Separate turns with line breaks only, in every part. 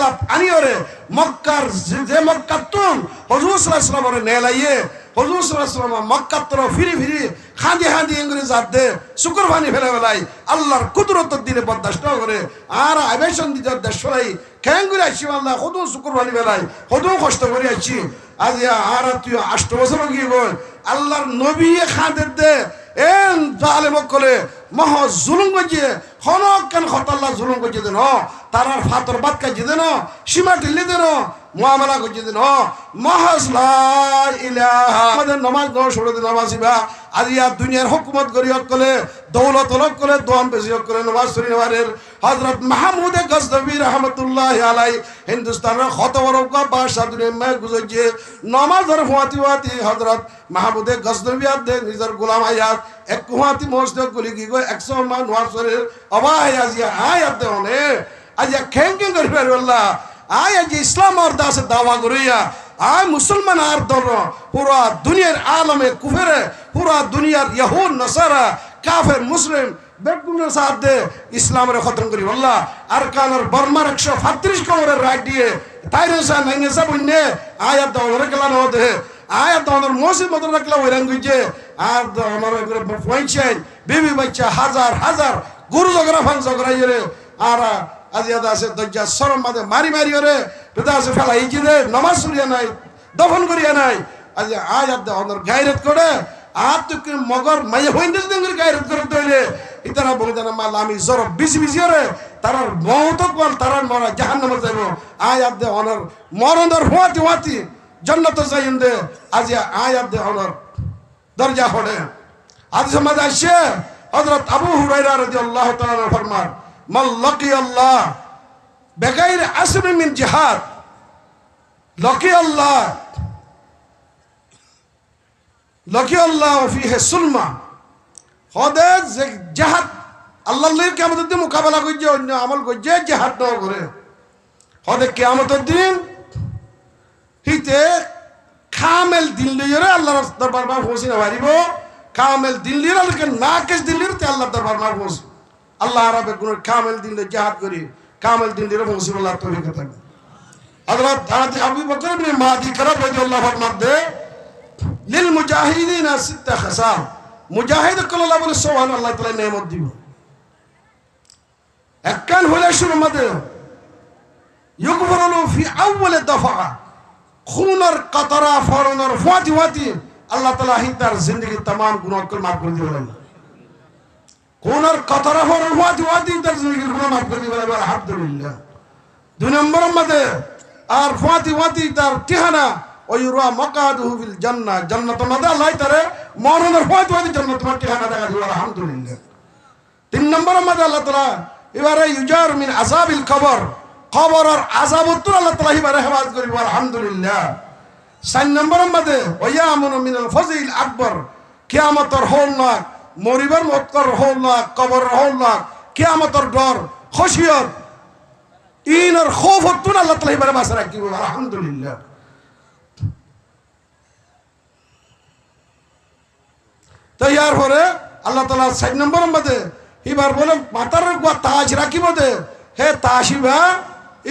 দিয়া আনিওরে মক্কার যে মক্কাতুন হুজুর সাল্লাল্লাহু আলাইহি ওয়াসাল্লাম নেলাইয়ে হুজুর সাল্লাল্লাহু আলাইহি ওয়াসাল্লাম মক্কার তরফ ফিরি খাঁদি ইংরেজ দে শুকর পানি ফেলে বেলাই আল্লাহর কুদরতের দিনে বরদাস্ত করে আর আবেশন দিতে দেশলাই কেঙ্গুরি আইছি আল্লাহ কত শুকর পানি ফেলাই কত কষ্ট করে আইছি আজ আর তুই 8 বছর কি গল আল্লাহর নবী খাঁদের দে এন জালেম করে মহা জুলুম গজিয়ে হনক কেন খতাল্লাহ জুলুম গজিয়ে দেন তারার ফাতর বাদ কাজে দেন সীমা ঢিলে দেন মুআমালা গজিয়ে দেন মহাজ লা ইলাহা আমাদের নামাজ ন সরে দিন নামাজিবা আজিয়া দুনিয়ার হুকুমত গরিয়ত করে দৌলত হলক করে দোয়ান বেজিয়ত করে নামাজ শরীফ নওয়ারের হযরত মাহমুদ গজনবী রাহমাতুল্লাহি আলাইহি হিন্দুস্তানের কত বড় বাদশাহ দুনিয়ার মে গুজরিয়ে নামাজের হুয়াতি হযরত মাহমুদ গজনবী আদে নিজের গোলাম আয়াত এক হুয়াতি মসজিদ গুলি কি গো 100 মান ওয়াসরের অবাই আজিয়া আয়াত দেওনে আজিয়া খেঙ্গেং করবে আল্লাহ আয় যে ইসলাম আর দাসে দাওয়া করিয়া আয় মুসলমান আর ধর পুরা দুনিয়ার আলমে কুফেরে পুরা দুনিয়ার ইহুদ নাসারা কাফের মুসলিম বেগুনের সাথ দে ইসলামের খতম করি আল্লাহ আর কানার বর্মার 135 কোমরের রাইট দিয়ে তাইরেসা নাইনেসা বন্নে আয়াত দাওরে গলা ন দে আয়াত দাওর মসজিদ মত রাখলা ওই রঙ্গুজে আর আমার পয়ছেন বিবি বাচ্চা হাজার গুরু জগরা ফান জগরাইরে আর আজিয়াদা আছে দজ্জা শরম বাদে মারি ওরে পেদা আছে ফেলা এই যে নামাজ পড়িয়া নাই দফন করিয়া নাই আজ আয়াত দে অনর গায়রত করে আর তো কি মগর মাই হইন্দে দঙ্গর গায়রত করে দইলে ইতারা বলদানা মাল আমি জর বিজি ওরে তারার মওত কল তারার মরা জাহান্নামে যাইব আয়াত দে অনর মরণর হুয়াতি জান্নাত যাইন্দে আজ আয়াত দে অনর দরজা হড়ে আজ সমাজ আসে হযরত আবু হুরায়রা রাদিয়াল্লাহু তাআলা ফরমান মান লাকি আল্লাহ বেগাইর আসর মিন জিহাদ লাকি আল্লাহ ফিহি সুলমা হদে যে জিহাদ আল্লাহর কিয়ামতের দিন মোকাবেলা করছে অন্য আমল করছে জিহাদ না করে হদে কিয়ামতের দিন হিতে কামেল দিন লইরে আল্লাহর দরবার মা পৌঁছি না পারিব কামেল দিন লইরে আল্লাহকে নাকেশ দিন লইরে তে আল্লাহর দরবার মা পৌঁছি আল্লাহ রাবে কোন কামেল দিন জিহাদ করি কামেল দিন লইরে পৌঁছি আল্লাহ তৌফিক থাকে হযরত আবু বকর ইবনে মাদি করব রাদিয়াল্লাহু আনহু মধ্যে লিল মুজাহিদিন সিত্তা খাসাম মুজাহিদ কল্লাহ বলে সুবহানাল্লাহ তাআলা নেয়ামত দিব একখান হলে শুরু মধ্যে ইউগফরু ফি আউয়াল দফা খুনের কাতরা ফরনের ফাতি আল্লাহ তাআলা তার জিন্দেগীর तमाम গুনাহ মাফ করে দিবেন খুনের কাতরা ফরনের ফাতি তার জিন্দেগীর গুনাহ মাফ করে দিবেন আলহামদুলিল্লাহ দুই নম্বর মধ্যে আর ফাতি তার ঠিকানা ওয়ুরা মাকাদুহু ফিল জান্নাহ জান্নাতুল মধ্যে আল্লাহ তারে মরণের ফাতি জান্নাত তোমার ঠিকানা দেখা দিবেন আলহামদুলিল্লাহ তিন নম্বর মধ্যে আল্লাহ তাআলা এবারে ইউজার মিন আযাবিল কবর কবরের আযাবত আল্লাহ তাআলা এবারে হেফাজত করিব আলহামদুলিল্লাহ চার নম্বর মধ্যে ওয়ায়ামুনু মিনাল ফাজিল আকবর কিয়ামতের হল না মরিবার মতকর হল না কবরের হল না কিয়ামতের ডর খশিয়ত ইনার খৌফত আল্লাহ তাআলা এবারে বাঁচা রাখিব আলহামদুলিল্লাহ তো ইয়ার পরে আল্লাহ তাআলা 4 নম্বর মধ্যে এবার বলে মাথার তাজ রাখিব দে হে তাশিবা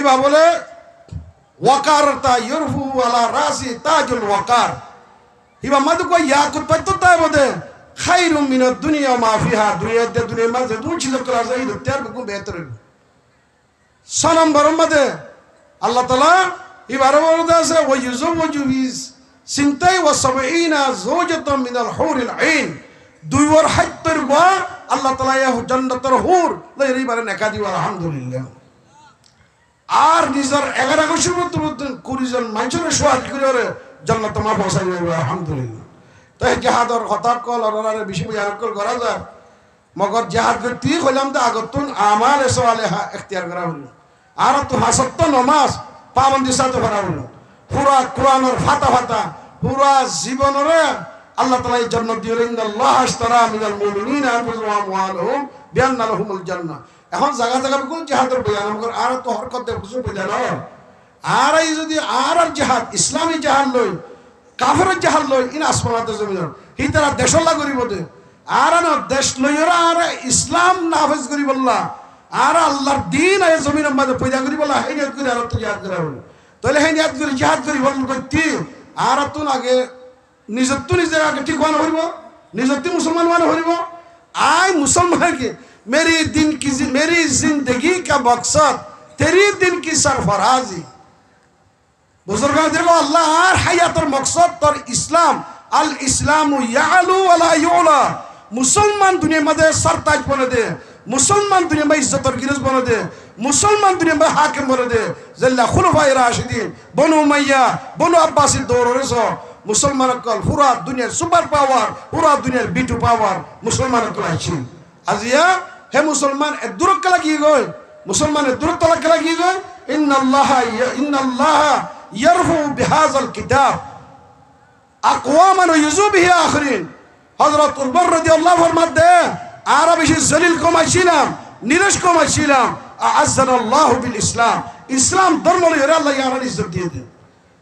এবার বলে ওয়াকারতা ইরফু আলা রাসি তাজুল ওয়াকার এবার মাদু কো ইয়াকুত পাইততা বদে খায়রুম মিনাদ দুনিয়া মা ফিহা দুনিয়া মাঝে দুই চিজ করা যায় তার বহু বেহতর 6 নম্বর মধ্যে আল্লাহ তাআলা এবার বলতে আছে ওয়ায়ুজওয়াজু বিস সিনতাই ওয়া সাবঈনা যাওজাতাম মিনাল হুরিল আইন দুই ওর হাত্তর বা আল্লাহ তাআলা জান্নাতের হুর লইরিবারে নেকা দিও আলহামদুলিল্লাহ আর নিজের 11 বছর মধ্যে 20 জন মানুষের সোয়াদ করে জান্নাতে মা পৌঁছাই যাবে আলহামদুলিল্লাহ তাই জিহাদর কথা কল অরারে বেশি বিয়ার করা যায় মগর জিহাদ করতে হইলাম তো আগতুন আমাল সালেহা ইখতিয়ার করা হলো আর তো হাসত নামাজ পাবন্দি সাথে করা হলো পুরা কোরআনের ফাতা পুরা জীবনের আল্লাহ তাআলা এই জান্নাত দিলেন আল্লাহ আশতারা মিনাল মুমিনিনা আনফুসাহুম ওয়া আমওয়ালাহুম বিআন্না লাহুমুল জান্নাহ এখন জায়গা কোন জিহাদের বয়ান আমগর আর তো হরকত দে কিছু বুঝা না আর এই যদি আর জিহাদ ইসলামী জিহাদ লই কাফেরের জিহাদ লই ইন আসমানাতে জমিন হি তারা দেশলা করিব দে আর না দেশ লইরা আর ইসলাম নাফেজ করিব আল্লাহ আর আল্লাহর দিন আয় জমিনের মাঝে পয়দা করি বলা হে নিয়াত করি আর তো জিহাদ করা হল তাহলে হে নিয়াত করি জিহাদ করি বল করতি আর তুন আগে নিজের তো নিজে আগে ঠিক বানা হইব নিজের তো মুসলমান বানা হইব আয় মুসলমান के मेरी जिंदगी का मकसद तेरी दिन की सरफराजी बुजुर्ग देखो अल्लाह आर हयातर मकसद तोर इस्लाम अल इस्लामु यालू वला युला मुसलमान दुनिया में सरताज बने दे मुसलमान दुनिया में इज्जतर गिरज बने दे मुसलमान दुनिया में हाकिम बने दे जल्ला खुलफाए राशिदीन बनु उमय्या बनु अब्बासी दौरे सो मुसलमान कल पूरा दुनिया सुपर पावर पूरा दुनिया बिटू पावर मुसलमान कल आइछिन आजिया हे मुसलमान दुरुक कला की गय मुसलमान दुरुक तला कला की गय इन्नल्लाह यरफु बिहाज़ल किताब अक़वामन युज़ु बिही आखरीन हज़रत उमर রাদিয়াল্লাহু फरमाते আরবে জলিল কম ছিলাম নিরশ কম ছিলাম আ'আজ্জানাল্লাহু বিল ইসলাম ইসলাম ধর্ম লইরা আল্লাহ ইয়ার ইজ্জত দিয়ে দে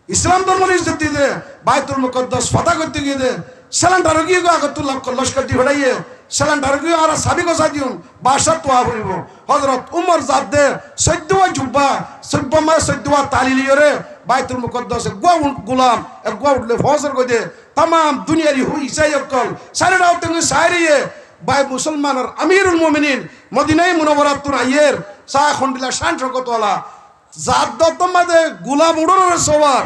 ইসলাম ধর্ম ইজ্জত দিয়ে দে বাইতুল মুকদ্দাস ফাতা করতে গিয়ে দে সিলিন্ডার গিয়ে আগতুল্লাহ লস্কর দি হড়াইয়ে সিলিন্ডার গিয়ে আর সাবি গসা দিও বাসা তোয়া হইব হযরত উমর জাদ দে 14 জুব্বা 14 তালি লিয়রে বাইতুল মুকদ্দাস গোলাম এক গোয়া উঠলে ফজর কই দে तमाम दुनियारी हुई इसाई अक्कल सारे राउतेंगे सारे ये बाय मुसलमान और अमीरुल मोमिनीन मदीना मुनव्वरा तुन आयर सा खंडिला शान रकत वाला जात तो मदे गुलाम उड़र सवार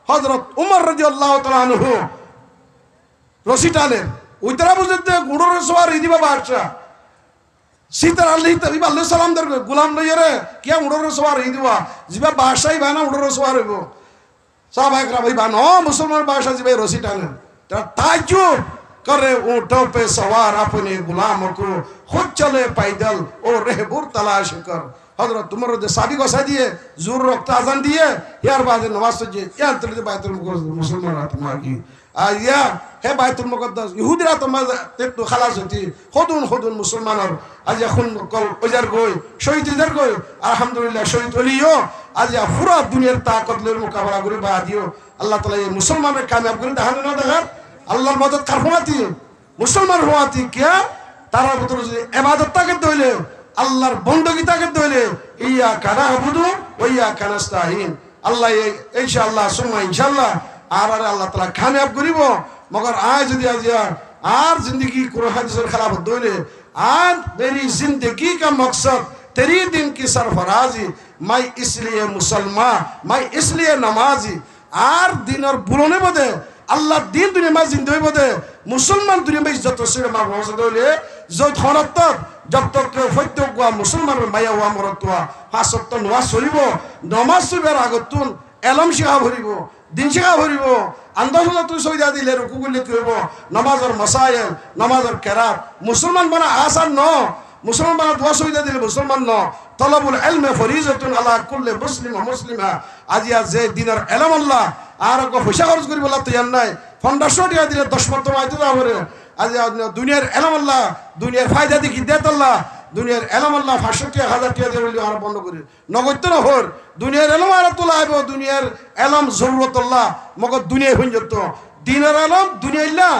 हजरत उमर রাদিয়াল্লাহু তাআলা আনহু রসিটালে ওইতরা বুঝতে উড়র সওয়ার ইদিবা বাদশা সিতার আল্লাহ সালাম দর গোলাম লইরে কিয়া উড়র সওয়ার ইদিবা জিবা বাদশাই বানা উড়র সওয়ার হইব साहब भाई बानो मुसलमान बादशाह जी भाई रोसी टाने ताज्जुब करे ऊंटों पे सवार अपने गुलामों को खुद चले पैदल और रहबुर तलाश कर हजरत उमर दे साबी को सा दिए जोर वक्त अजान दिए यार बाद नमाज सजे यार तले बैतुल मुकद्दस मुसलमान आत्मा की आया है बैतुल मुकद्दस यहूदी रात मज ते तो खलास होती खुदुन मुसलमान और आज खुन कल उजर गई शहीद इधर गई अल्हम्दुलिल्लाह शहीद वलियो आज पूरा दुनियार ताकत ले मुकाबला करे बादियो अल्लाह ताला ये मुसलमान रे कामयाब करे दहाने ना दगर अल्लाहर मदद कर हुआती मुसलमान हुआती क्या तारा भीतर যদি ইবাদত তাকে দইলে আল্লাহর বندگی তাকে দইলে ইয়া কানা আবুদু ওয়া ইয়া কানাস্তাহিন আল্লাহ ইনশাআল্লাহ সুম্মা ইনশাআল্লাহ আর আল্লাহ তাআলা কাময়াব করিব মগর আজ যদি আজ আর जिंदगी কুরআন হাদিসের খেলাফত দইলে আর मेरी जिंदगी का मकसद तेरी दिन की सरफराजी मैं इसलिए मुसलमान मैं इसलिए नमाजी आर दिन और बुलोने बदे अल्लाह दिन दुनिया में जिंदगी बदे मुसलमान दुनिया में इज्जत से मां मौजूद होले जो थोड़ा तक जब तक फत्तो को मुसलमान में माया हुआ मरतवा हासत नमाज सरिबो नमाज सुबेर আগতুন এলম শিখা ভরিবো দিন শিখা ভরিবো আন্দাজুল্লাহ তুই সইদা দিলে রুকু করলে কি হইব নামাজের মাসায়েল নামাজের কেরাত মুসলমান বানা আসান ন मुसलमान बना दुआ सुविधा दिले मुसलमान न तलबुल इल्म फरीजतुन अला कुल्ली मुस्लिम व मुस्लिमा आज या जे दिनार इलम अल्लाह আর কো পয়সা খরচ করি বলা তো জান নাই 1500 টাকা দিলে 10 মাস তো আইতে যাবে আজ দুনিয়ার ইলম আল্লাহ দুনিয়ার ফায়দা দেখি দেত আল্লাহ দুনিয়ার ইলম আল্লাহ 500 টাকা 1000 টাকা দিয়ে বলি আর বন্ধ করি নগদ তো না হর দুনিয়ার ইলম আর তো লাইব দুনিয়ার ইলম জরুরত আল্লাহ মগ দুনিয়া হইন যত দিনের ইলম দুনিয়া ইল্লা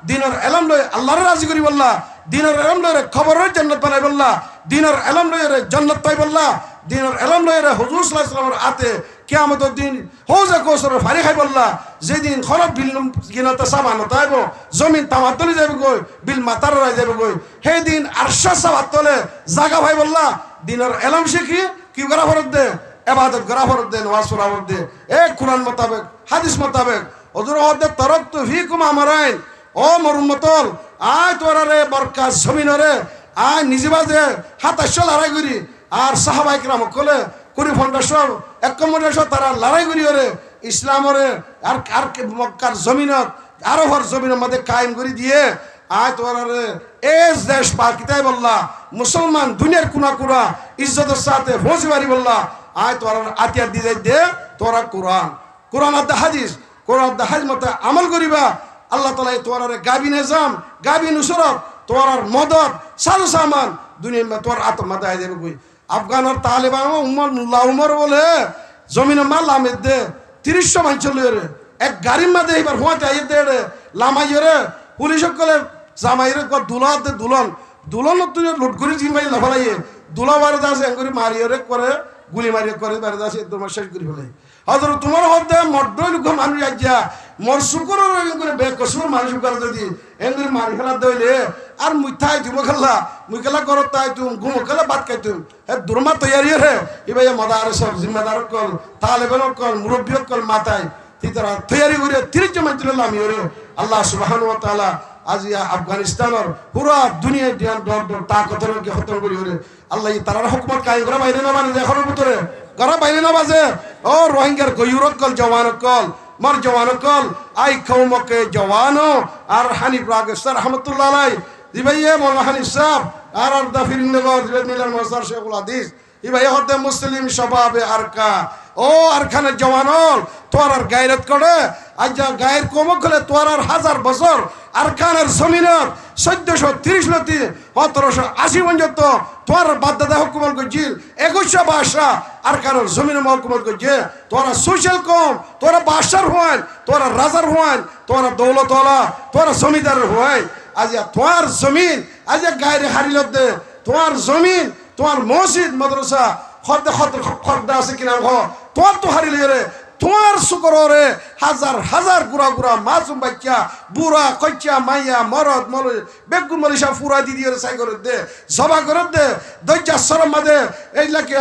দিনের ইলম লয় আল্লাহর রাজি করি বল্লা দিনের ইলম লয় খবরের জান্নাত বানাই বল্লা দিনের ইলম লয় জান্নাত পাই বল্লা দিনের ইলম লয় হুজুর সাল্লাল্লাহু আলাইহি ওয়াসাল্লামের আতে কিয়ামতের দিন হোজে কোসর ফারি খাই বল্লা যেদিন খরব বিল গিনাতে সাবান তাইব জমিন তামাদলি যাবে কই বিল মাতার রাই যাবে কই হে দিন আরশা সাবাত তলে জায়গা ভাই বল্লা দিনের ইলম শিখি কি করা ফরজ দে ইবাদত করা ফরজ দে নামাজ পড়া ফরজ দে এক কুরআন মোতাবেক হাদিস মোতাবেক হুজুর হদে তারাকতু ফিকুম আমরাইন ও মরুমতল আয় তোরারে বরকাত জমিনরে আয় নিজেবাজে হাতাশো লড়াই করি আর সাহাবাই কিরাম কলে কুড়ি ফন্ডাশো একমডাশো তারা লড়াই করি ওরে ইসলামরে আর আর মক্কার জমিনত আরবর জমিনের মধ্যে কায়েম করে দিয়ে আয় তোরারে এস দেশ পাকিতাই বললা মুসলমান দুনিয়ার কুনা কুনা ইজ্জতের সাথে পৌঁছিবারি বললা আয় তোরা আতিয়ার দিয়ে দে তোরা কোরআন আর হাদিস কোরআন আর হাদিস মতে আমল করিবা আল্লাহ তাআলা তোরারে গাবি নিজাম গাবি নুসরত তোরার মদদ সারু সামান দুনিয়া মে তোর আত্মা দাই দেবে কই আফগান আর তালেবান উমর মুল্লা উমর বলে জমিনে মাল লামে দে 300 মান চলে রে এক গাড়ির মধ্যে এবার হোয়াতে আই দে রে লামাই রে পুলিশ কলে জামাইরে কো দুলাত দে দুলন তুই লুট করি জিমাই লাফালাইয়ে দুলা বারে দাস এঙ্গুরি মারিয়ে করে গুলি মারিয়ে করে বারে দাস তোমার শেষ করি ফেলে হজর তোমার হতে মড্ডই লোক মানুষ আজ্ঞা মোর শুকুর করে বেকসুর মানুষ করে যদি এঙ্গুরি মারি ফেলা দইলে আর মুইথাই তুমি খেলা মুই খেলা করো তাই তুমি ঘুম খেলা ভাত খাই তুমি হে দুর্মা তৈয়ারি রে এবার মদার সব জিম্মেদার কল তালেবেন কল মুরব্বী কল মাথায় তিতারা তৈয়ারি করে 30 জন মানুষ আমি ওরে আল্লাহ সুবহানাহু ওয়া তাআলা আজ আফগানিস্তানের পুরা দুনিয়ায় তাকতের খতম করি ওরে আল্লাহ তারার হুকুমত কায়েম করা বাইরে না মানে এখনের ভিতরে করা বাইরে না বাজে ও রোহিঙ্গার গয়ুরক কল জওয়ানক কল মর জওয়ানক কল আই কওমকে জওয়ানো আর হানিফ রাগেস্তার রহমাতুল্লাহ আলাই দিবাইয়ে মোল্লা হানিফ সাহেব আর দাফির নগর মিলান মসার শেখুল হাদিস ইবাই হতে মুসলিম স্বভাবে আরকা ও আরখানের জওয়ানল তোর আর গায়রত করে আজ যা গায়ের কমক হলে তোর আর 1000 বছর আরখানের জমিনের 1430 লতি 1780 পর্যন্ত তোর বাদদাদা হুকুমত করছিল 21 বাদশা আরখানের জমিনের হুকুমত করছে তোরা সোশ্যাল কম তোরা বাদশার হয় তোরা রাজার হয় তোরা দৌলতওয়ালা তোরা জমিদার হয় আজ তোর জমিন আজ গায়ের হারিলত দে তোর জমিন তোমার মসজিদ মাদ্রাসা খদ্দা খদ্দা আছে কিনা তোমার তো হারিলে রে তোমার শুকরে হাজার হাজার গুড়া গুড়া মাসুম বাচ্চা বুড়া কচ্চা মাইয়া মরদ মল বেগুন মলিশা ফুরা দিদি সাই করে দে জবা করে দে দজ্জা সরম মাদে এইলাকে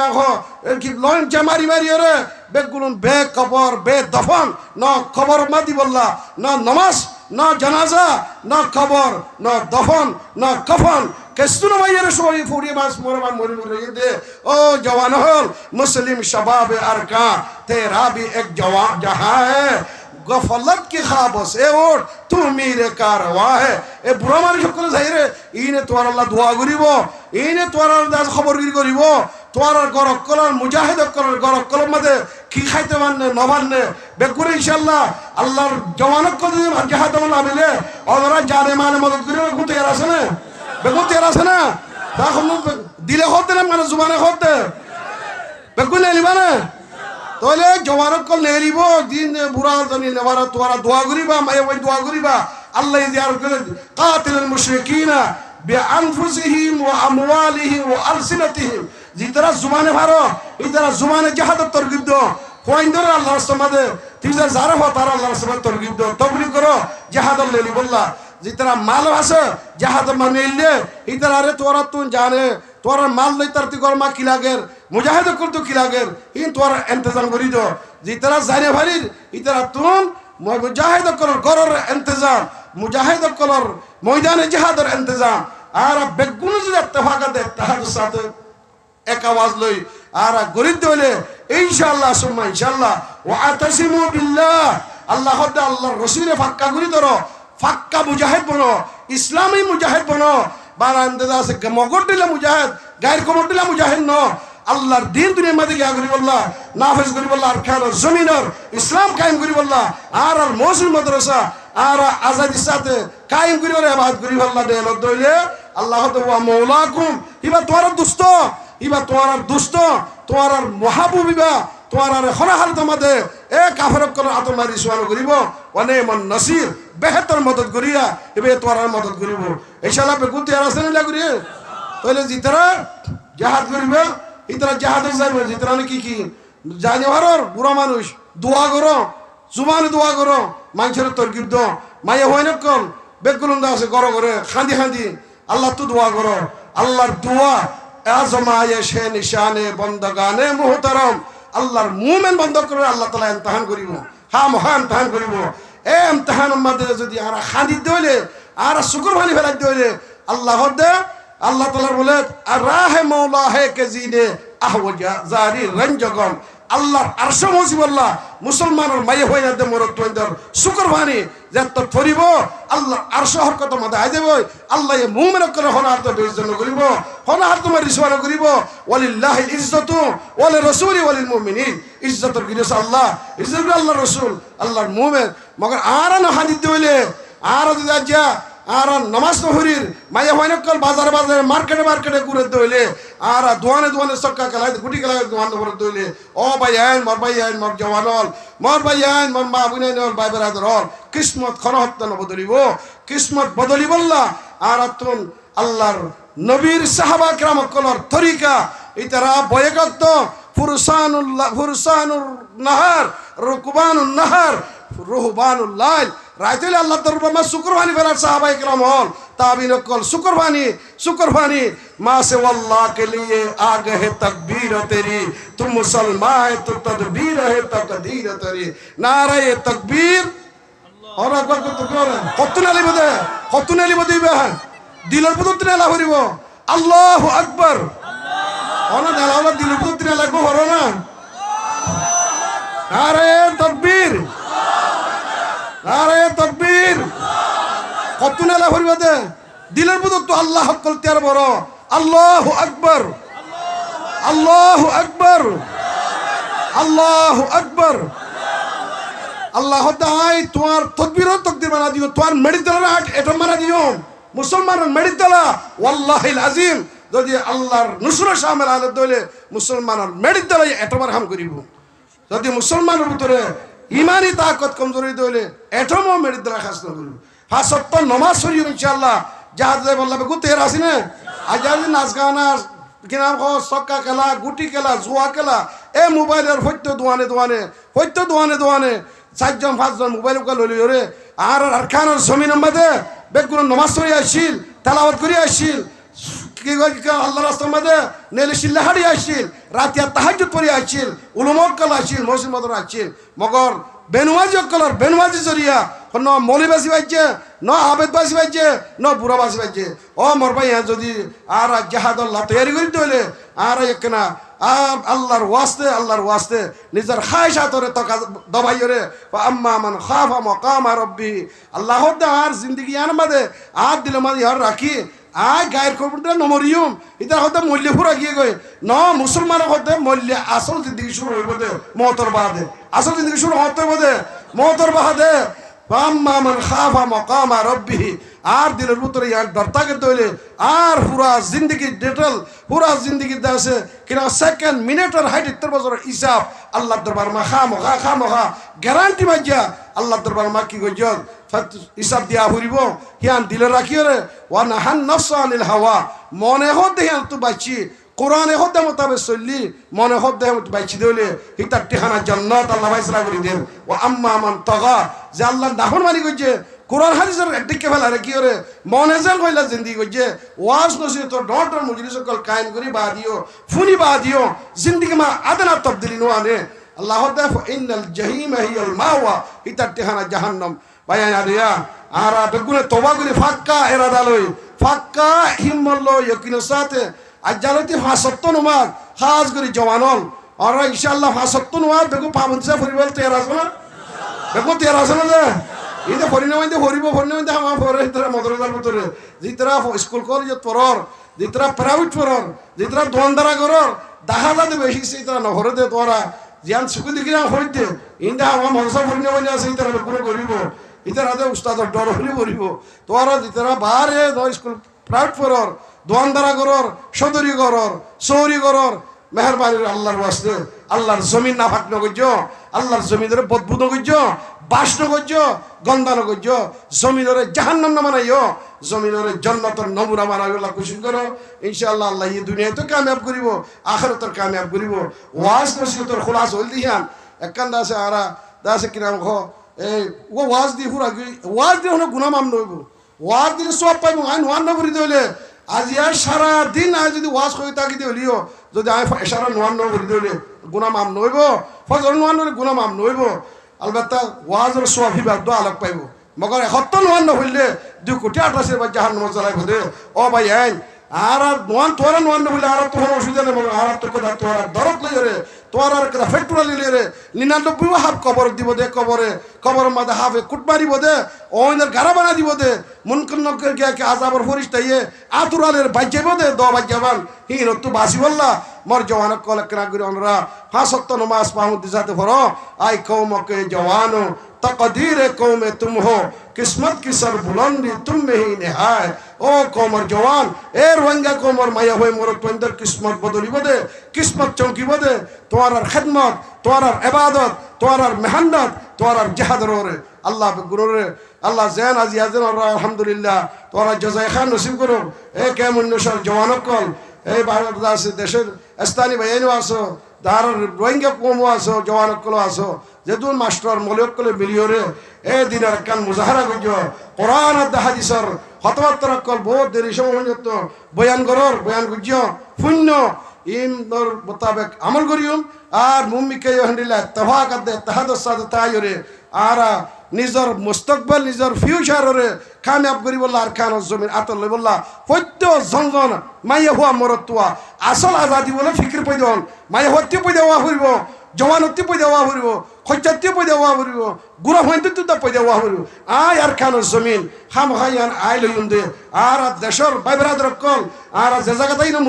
কি লঞ্চা মারি মারি রে বেগুন বে কবর বে দফন ন খবর মাদি বললা না নমাজ না জানাজা না কবর না দফন না কফন কেসুন মাইয়ের সবাই ফুরিয়ে মাস মরমান মরি মরি দে ও জওয়ান হল মুসলিম শবাব আরকা তেরা भी एक जवान जहां है गफलत की ख्वाबों से उठ तू मेरे कारवा है ए बुरा মানুষ করে যাই রে ইনে তোর আল্লাহ দোয়া করিব ইনে তোর আল্লাহ খবরগিরি করিব তোর গরক কলার মুজাহিদ কলার গরক কলম মধ্যে কি খাইতে মানে নবান্নে বেকুরে ইনশাআল্লাহ আল্লাহর জওয়ানক কদি জিহাদ আমলে ওরা জানে মানে মদদ করিব গুতে আছে না বেগুতে আছে না তখন দিলে হতে না মানে জুবানে হতে বেকুলে লিবানে তাহলে জওয়ানক কল নেলিব দিন বুড়া জানি নেওয়ার তোরা দোয়া করিবা মায়ে ওই দোয়া করিবা আল্লাহ জিয়ার করে কাতিলুল মুশরিকিনা বিআনফুসিহিম ওয়া আমওয়ালিহিম ওয়া আলসিনাতিহিম জিতরা জুবানে ভারো ইতরা জুবানে জিহাদ তরগিব দো পয়েন্টরে আল্লাহর সমাদে তিজা যারা হয় তারা আল্লাহর সমাদে তরগিব দো তবলিগ করো জিহাদ লেলি বললা জিতরা মাল আছে জিহাদ মানে ইলে ইতরা রে তোরা তুই জানে তোর মাল লই তার তুই গরমা কি লাগের মুজাহিদ কর তো কি লাগের ইন তোর ইন্তজাম করি দো জিতরা জানে ভারির ইতরা তুন মুজাহিদ কর গরর ইন্তজাম মুজাহিদ কর ময়দানে জিহাদের ইন্তজাম আর বেগুন যদি ইত্তেফাক দে তাহার সাথে এক আওয়াজ লই আর গরিব দইলে ইনশাআল্লাহ সুম্মা ইনশাআল্লাহ ওয়া আতাসিমু বিল্লাহ আল্লাহ হদে আল্লাহর রাসূলে ফাক্কা করি ধরো ফাক্কা মুজাহিদ বনো ইসলামী মুজাহিদ বনো বারা ইন্তজা আছে মগর দিলে মুজাহিদ গায়ের কমর দিলে মুজাহিদ ন আল্লাহর দিন দুনিয়ার মধ্যে গিয়া করি বললা নাফিজ করি বললা আর খান জমিনের ইসলাম কায়েম করি বললা আর মসজিদ মাদ্রাসা আর আজাদির সাথে কায়েম করি বলে ইবাদত করি বললা দে লদইলে আল্লাহ তো ওয়া মাওলাকুম ইবা তোর দুষ্ট ইবা তোর দুষ্ট তোর মাহবুবিবা তোর খনাহাল তোমাদে এ কাফেরক কর আতমারি সুয়ান করিব ওনে মন নসির বেহতর মদদ করিয়া এবে তোর মদদ করিব ইনশাআল্লাহ বেকুতি আর আসেন লাগরি তাহলে জিতরা জিহাদ করিবে ইতরা জিহাদ যাইবে জিতরা কি কি জানি হারর বুড়া মানুষ দোয়া করো জুবানে দোয়া করো মানুষের তরকিব দো মায়ে হইন কল বেকুলুন আছে করো করে খান্দি খান্দি আল্লাহ তো দোয়া করো আল্লাহর দোয়া আজমায়ে শে নিশানে বন্দগানে মুহতারাম আল্লাহর মুমিন বন্ধ করে আল্লাহ তাআলা ইমতিহান করিব হ্যাঁ মহান ইমতিহান করিব এই ইমতিহানের মধ্যে যদি আর খান্দি দইলে আর শুকর ভানি ফেলাই দইলে আল্লাহ দে আল্লাহ তাআলা বলে আর রাহে মাওলা হে কে জিনে আহওয়াজা জারি রঞ্জগম আল্লাহর আরশ মুসিবুল্লাহ মুসলমানের মায়ে হই না দে মরত তোইন্দর শুকর ভানি যত ফরিব আল্লাহ আরশ হরকত মধ্যে আই দেব আল্লাহ এই মুমিন করে হনার তো বেইজ্জত করিব হনার তোমার রিসওয়ানা করিব ওয়ালিল্লাহিল ইজ্জতু ওয়াল রাসূলি ওয়ালিল মুমিনিন ইজ্জতর গিরস আল্লাহ ইজ্জত আল্লাহর রাসূল আল্লাহর মুমিন মগর আর না হাদিস দিলে আর যদি যা আর নামাজ নহরির মায়া হইন কল বাজারে বাজারে মার্কেটে মার্কেটে ঘুরে দইলে আর দোয়ানে দোয়ানে সক্কা কলাই গুটি কলাই দোয়ান করে দইলে ও ভাই আইন মোর জওয়ানল মোর ভাই আইন মোর মা বুনাই নল ভাই বেরাদর হল কিসমত খনহত্ত ন বদলিব কিসমত বদলি বললা আর তুন আল্লাহর নবীর সাহাবা کرام কলর তরিকা ইতারা বয়কত ফুরসানুর নাহার রুকবানুন নাহার রুহবানুল লাইল রাইতেলে আল্লাহ দরবার মা শুকরবানি ফেরার সাহাবায়ে کرام হল তাবিন কল শুকরবানি মা সে আল্লাহ के लिए आ गए तकबीर तेरी तुम मुसलमान है तो तदबीर है तकदीर तेरी नारे तकबीर और আকবার কত করে কত নালি বদে দিলের পদ্ধতি নালা করিব আল্লাহু আকবার ওনা নালা দিলের পদ্ধতি নালা কো হরো না নারে তাকবীর কত নালা করিব দে দিলের পদ্ধতি আল্লাহ হকলতিয়ার বড় আল্লাহু আকবার আল্লাহু আকবার আল্লাহু আকবার আল্লাহ তাআই তোমার তকবীর বানা দিও তোমার মেডিতালা এটা মারা দিও মুসলমানের মেডিতালা ওয়াল্লাহিল আজিম যদি আল্লাহর নুসরা শামিল আলে দলে মুসলমানের মেডিতালা এতবার হাম করিব যদি মুসলমানের ভিতরে ইমানি তাকত কমজোরি দলে এতমো মেডিতালা খাস না করিব ফাসত্ত নামাজ পড়িও ইনশাআল্লাহ জাহাজ বল্লা বেগু তের আসিনে আজ নাচ গানা কিনা সক্কা খেলা গুটি খেলা জুয়া খেলা এ মোবাইলের হইত দোয়ানে চারজন পাঁচজন মোবাইল লইলি রে আর খানোর জমিনের মধ্যে বেগুন নমাজ পড়ি আসছিল তেলাওয়াত করি আসছিল কি আল্লাহ রাস্তার মধ্যে নেলে সিল্লাহারি আসছিল রাতিয়া তাহাজ্জুদ পড়ি আসছিল উলুমক কল আসছিল মসজিদ মদর আসছিল মগর বেনুয়াজি জরিয়া ন মৌলিবাসী বাজছে ন আবেদবাসী বাজছে ন বুড়াবাসী বাজছে ও মোর ভাই যদি আর জাহাদ আল্লাহ তৈরি করি তৈলে আর একনা আর আল্লাহর ওয়াস্তে নিজের খায়সাতরে তকা দবাইরে আম্মা মান খাফা মাকামা রাব্বি আল্লাহ আর জিন্দেগি আন মাদে আর দিল মাদে আর রাখি আয় গায়ের খবরটা নমরিয়ম এটা হতে মূল্য ফুরা গিয়ে গই ন মুসলমানের হতে মূল্য আসল জিন্দেগি শুরু হইব দে মওতর বাদে আসল জিন্দেগি শুরু হতে হইব দে মওতর বাদে আম্মা মান খাফা মাকামা রাব্বি আর দিলের ভিতরে ইয়ার ডরতাকে দইলে আর পুরা জিন্দেগি ডিটেল পুরা জিন্দেগি দাসে কিনা সেকেন্ড মিনিটের হাইট 70 বছরের হিসাব আল্লাহর দরবার মা খামোখা গ্যারান্টি মাইয়া আল্লাহর দরবার মা কি গজ হিসাব দিয়া হইব হিয়ান দিলে রাখিও রে ওয়া নাহান নাফস আনিল হাওয়া মনে হতে হিয়ান তো বাঁচি কোরআনে হতে মোতাবে চললি মনে হতে বাইছি দিলে হিতার ঠিকানা জান্নাত আল্লাহ ফায়সালা করে দেন ও আম্মা মান তাগা যে আল্লাহ নাফরমানি কইছে কোরআন হাদিসের দিকে ফেলা রে কি করে মনে যেন কইলা জিন্দেগি কইছে ওয়াজ নসিহত ডটর মজলিস কল কায়েম করি বা দিও ফুনি বা দিও জিন্দেগি মা আদনা তবদিলি নো আনে আল্লাহ তাআলা ইন্নাল জাহিম হিয়াল মাওয়া হিতার ঠিকানা জাহান্নাম বায়ান আরিয়া আর বেগুনে তওবা করে ফাক্কা ইরাদা লই ফাক্কা হিম্মত লই ইয়াকিনের সাথে আজ জালতি ৫৭ নমাজ খাস করে জওয়ানল আর ইনশাআল্লাহ ৫৭ নমাজ বেগু পাবনসা পরিবার তৈয়ার আছে না বেগু তৈয়ার আছে না যে ইতে পরিণামতে পরিণামতে আমার পরে ইতরা মদরজার ভিতরে জিতরা স্কুল কলেজ পড়র জিতরা প্রাইভেট পড়র জিতরা দোয়ানদারা করর দাহালাতে বেশি ইতরা নহরে দে তোরা জিয়ান সুকু দিকিরা হইতে ইন্দা আমার মনসা পরিণামতে আছে ইতরা বেগুনে করিব ইতরা দে উস্তাদর ডর হলি করিব তোরা জিতরা বারে স্কুল প্রাইভেট পড়র দোয়ানদারা করর সদরি করর সৌরি করর মেহরবানির আল্লাহর ওয়াস্তে আল্লাহর জমিন না ফাঁক নগজ্য আল্লাহর জমিনের বদবুদ নগজ্য বাস নগজ্য গন্ধা নগজ্য জমিনের জাহান্নাম না মানাইও জমিনের জান্নাতের নমুনা মানাই আল্লাহ খুশি করো ইনশাআল্লাহ আল্লাহ এই দুনিয়ায় তো কামিয়াব করিব আখিরাতের কামিয়াব করিব ওয়াজ নসিহতের খোলাস হল দিহান একখান দাসে আরা দাসে কিরাম খ এই ও ওয়াজ দি পুরা ওয়াজ দি হলো গুনাহ মাম নইব ওয়াজ দিলে সব পাইব আইন ওয়ান না করি দিলে আজ ইয়ার সারা দিন আজ যদি ওয়াজ করি তাকি দিলিও যদি আমি সারা নোয়ান ন করি দিলে গুনাহ মাম নইব ফজর নোয়ান নলে গুনাহ মাম নইব আলবাত্তা ওয়াজের সওয়াব হিবাব দো আলোক পাইব মগর ৭০ নোয়ান ন হইলে ২ কোটি ৮৮ বার জাহান্নাম জ্বালাইব দে ও ভাই আইন আর নোয়ান তোরা নোয়ান ন হইলে আর তো কোনো অসুবিধা নেই মগর আর তো কথা তোরা দরদ লই রে তোর আর কথা ফেটুরা লিলে রে ৯৯ হাফ কবর দিব দে কবরের মধ্যে হাফে কুট মারিব দে ওইনের গারা বানা দিব দে মুনকার নকর কে আযাবের ফরিস্তা ইয়ে আতুরালের বাজ্যাব দে দ বাজ্যাবান হিন তো বাসি বললা মর জওয়ান কল করা করে অনরা ৫ ওয়াক্ত নামাজ পাহুদি যাতে পড়ো আই কওমকে জওয়ানো तकदीर कौम तुम हो किस्मत की सर बुलंदी तुम में ही निहाय ओ कौमर जवान ए रोहिंग्या कौमर माया हुए मोर तुंदर किस्मत बदली बदे किस्मत चौकी बदे तुम्हारा खिदमत तुम्हारा इबादत तुम्हारा मेहनत তোরা জেহাদের ওরে আল্লাহ গুরুরে আল্লাহ জেন আজ ইয়াজেন আলহামদুলিল্লাহ তোরা জজাই খান নসিব করো এ কেমন নসর জওয়ানকল এই ভারত দেশের স্থানীয় ভাইয়ানও আসো তার রোহিঙ্গা কমও আসো জওয়ানকলও আসো যেদুন মাস্টার মলিয়কলে মিলিয়রে এ দিনের কান মুজাহারা করছ কোরআন আর হাদিসর হতবাত্তর কল বহুত দেরি সময় বয়ান করর বয়ান করছ শূন্য ইমর মোতাবেক আমল করিউম আর মুম্মিকে হান্ডিল্লা তফাক আদে তাহাদর সাথে তাইরে আর নিজের মুস্তকবেল নিজের ফিউচারে কামিয়াব করি বললা আর খান জমিন আতল বললা সত্য জনজন মাইয়া হুয়া মরতুয়া আসল আজাদি বলে ফিক্র পই দেওয়ান মাইয়া হত্যি পই দেওয়া ফুরিব জওয়ানত্তি পই দেওয়া ফুরিব খৈচাত্তি পই দেওয়া ফুরিব গুড়া হইতে পই দেওয়া ফুরিব আয় আর খান জমিন হাম হাইয়ান আই লইম দে আর দেশের বাইবরাদর কল আর যে জায়গাতেই না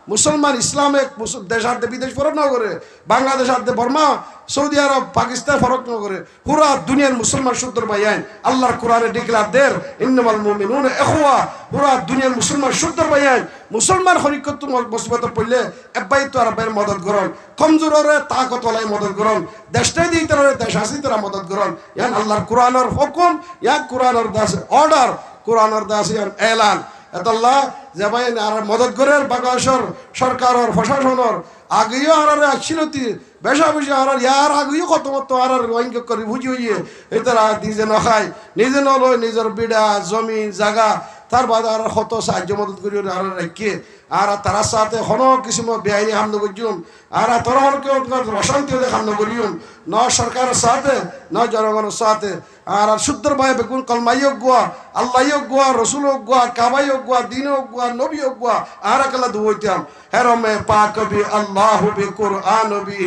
মুসলমান ইসলামিক দেশ আর্ধে বিদেশ ফরক না করে বাংলাদেশ আর্ধে বর্মা সৌদি আরব পাকিস্তান ফরক না করে পুরা দুনিয়ার মুসলমান শুদ্ধর ভাইয়ান আল্লাহর কোরআনে ডিক্লার দের ইন্নামাল মুমিনুনা ইখওয়া পুরা দুনিয়ার মুসলমান শুদ্ধর ভাইয়ান মুসলমান হরিকত মুসিবত পড়লে এবাই তো আর বাইর মদত করন কমজোরে তাকত ওলাই মদত করন দেশটাই দিই তারা দেশ আসি তারা মদত করন ইয়ান আল্লাহর কোরআনের হুকুম ইয়া কোরআনের দাস অর্ডার কোরআনের দাস ইয়ান এলান এতল্লাহ যে ভাই আর মদত করে বাংলাদেশের সরকারের প্রশাসনের আগেও আর একশিলতি বেশা বেশি আর ইয়ার আগেও কত মত আর রোহিঙ্গ করে বুঝি হইয়ে এই তারা নিজে নখায় নিজে নলয় নিজের বিড়া জমি জায়গা তার বাদে আর কত সাহায্য মদত করি আর রেখে আর তার সাথে হন কিছু বেআইনি হামলা করছুন আর তোর কেউ অশান্তি হামলা করিউন ন সরকারের সাথে ন জনগণের সাথে আর শুদ্ধর ভাই বেগুন কলমাই গুয়া আল্লাহ গুয়া রসুল গুয়া কাবাই গুয়া দিন গুয়া নবী গুয়া আর একলা দুইতাম হেরমে পাক বি আল্লাহ বি কুরআন বি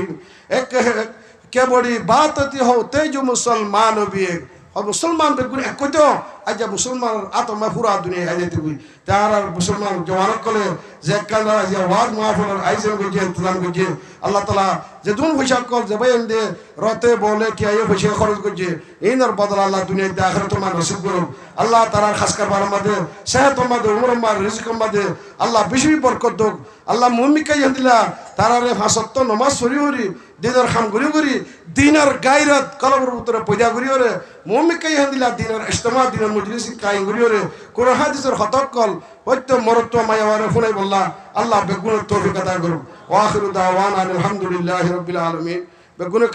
এক কে বড়ি বাত হো তেজ মুসলমান বি মুসলমান বেগুন এক কইতো আজ মুসলমান আত্মা পুরা দুনিয়া আইতে কই তার আর মুসলমান জওয়ানত কলে যে কালা যে ওয়াজ মাহফিল আইজেন গজে ইন্তজাম গজে আল্লাহ তাআলা যে দুন পয়সা কল যে ভাই এন্ডে রতে বলে কি আইয়ে পয়সা খরচ গজে ইনর বদল আল্লাহ দুনিয়াতে আখিরাত মান নসিব করুন আল্লাহ তাআলার খাসকার বারার মধ্যে সেহত মধ্যে উমর মধ্যে রিজক মধ্যে আল্লাহ বেশি বরকত দাও আল্লাহ মুমিনকে দিলা তারারে ফাসত্ব নামাজ পড়ি হরি দিনের খাম করি দিনের গায়রত কলবের ভিতরে পয়দা করি ওরে মুমিনকে দিলা দিনের ইজতিমা দিনের মজলিস কায়েম করি ওরে কোরআন হাদিসের হতকল হইতো মরত্ব মায়াওয়ারে ফুনাই বললা আল্লাহ বেগুনের তৌফিক আতা করুন ওয়া আখিরু দাওয়ানা আলহামদুলিল্লাহি রাব্বিল আলামিন বেগুনের